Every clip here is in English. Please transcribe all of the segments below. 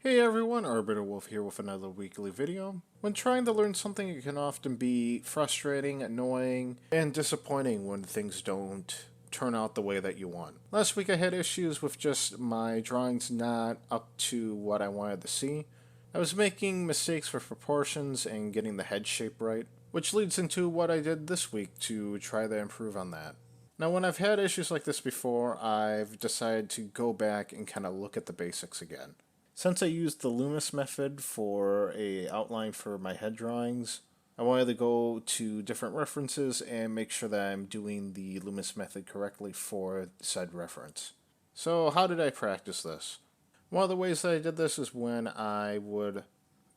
Hey everyone, Arbiter Wolf here with another weekly video. When trying to learn something, it can often be frustrating, annoying, and disappointing when things don't turn out the way that you want. Last week I had issues with just my drawings not up to what I wanted to see. I was making mistakes with proportions and getting the head shape right, which leads into what I did this week to try to improve on that. Now, when I've had issues like this before, I've decided to go back and kind of look at the basics again. Since I used the Loomis method for a outline for my head drawings, I wanted to go to different references and make sure that I'm doing the Loomis method correctly for said reference. So how did I practice this? One of the ways that I did this is when I would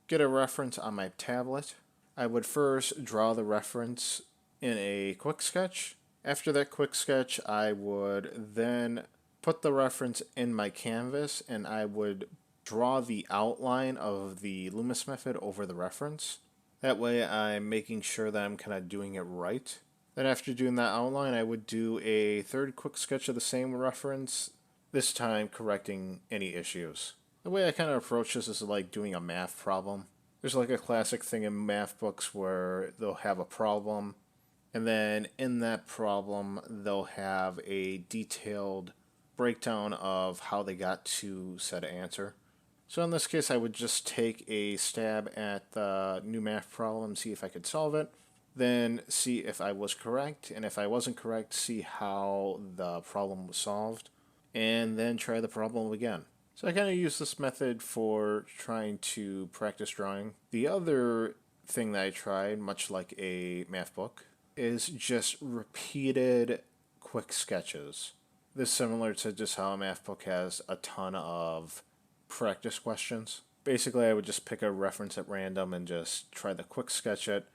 get a reference on my tablet, I would first draw the reference in a quick sketch. After that quick sketch, I would then put the reference in my canvas and I would draw the outline of the Loomis method over the reference. That way I'm making sure that I'm kind of doing it right. Then after doing that outline, I would do a third quick sketch of the same reference, this time correcting any issues. The way I kind of approach this is like doing a math problem. There's like a classic thing in math books where they'll have a problem, and then in that problem, they'll have a detailed breakdown of how they got to said answer. So in this case, I would just take a stab at the new math problem, see if I could solve it, then see if I was correct, and if I wasn't correct, see how the problem was solved, and then try the problem again. So I kind of use this method for trying to practice drawing. The other thing that I tried, much like a math book, is just repeated quick sketches. This is similar to just how a math book has a ton of practice questions. Basically, I would just pick a reference at random and just try to quick sketch it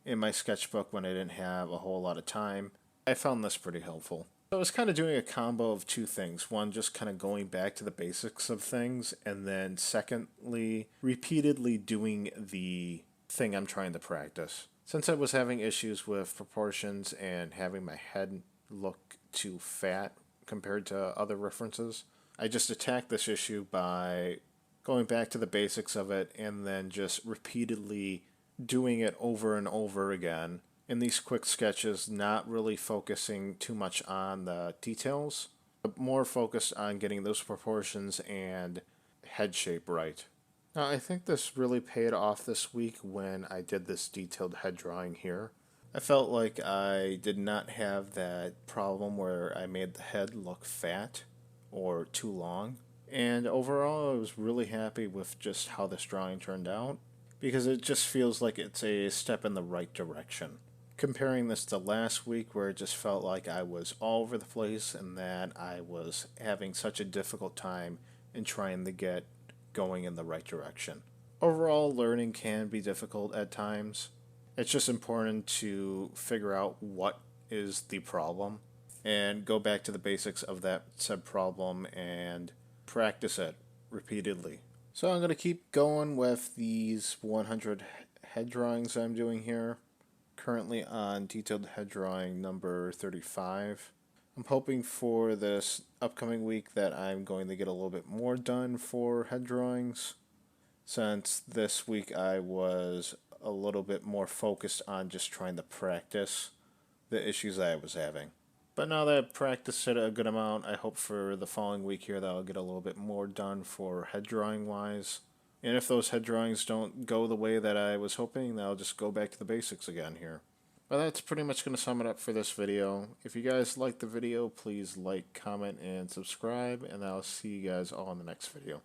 in my sketchbook when I didn't have a whole lot of time. I found this pretty helpful. So I was kind of doing a combo of two things. One, just kind of going back to the basics of things, and then secondly, repeatedly doing the thing I'm trying to practice. Since I was having issues with proportions and having my head look too fat compared to other references, I just attacked this issue by going back to the basics of it and then just repeatedly doing it over and over again in these quick sketches, not really focusing too much on the details, but more focused on getting those proportions and head shape right. Now, I think this really paid off this week when I did this detailed head drawing here. I felt like I did not have that problem where I made the head look fat or too long. And overall, I was really happy with just how this drawing turned out because it just feels like it's a step in the right direction. Comparing this to last week where it just felt like I was all over the place and that I was having such a difficult time in trying to get going in the right direction. Overall, learning can be difficult at times. It's just important to figure out what is the problem and go back to the basics of that said problem and practice it repeatedly. So I'm going to keep going with these 100 head drawings I'm doing here. Currently on detailed head drawing number 35. I'm hoping for this upcoming week that I'm going to get a little bit more done for head drawings, since this week I was a little bit more focused on just trying to practice the issues that I was having. But now that I've practiced it a good amount, I hope for the following week here that I'll get a little bit more done for head drawing wise. And if those head drawings don't go the way that I was hoping, then I'll just go back to the basics again here. But that's pretty much going to sum it up for this video. If you guys liked the video, please like, comment, and subscribe, and I'll see you guys all in the next video.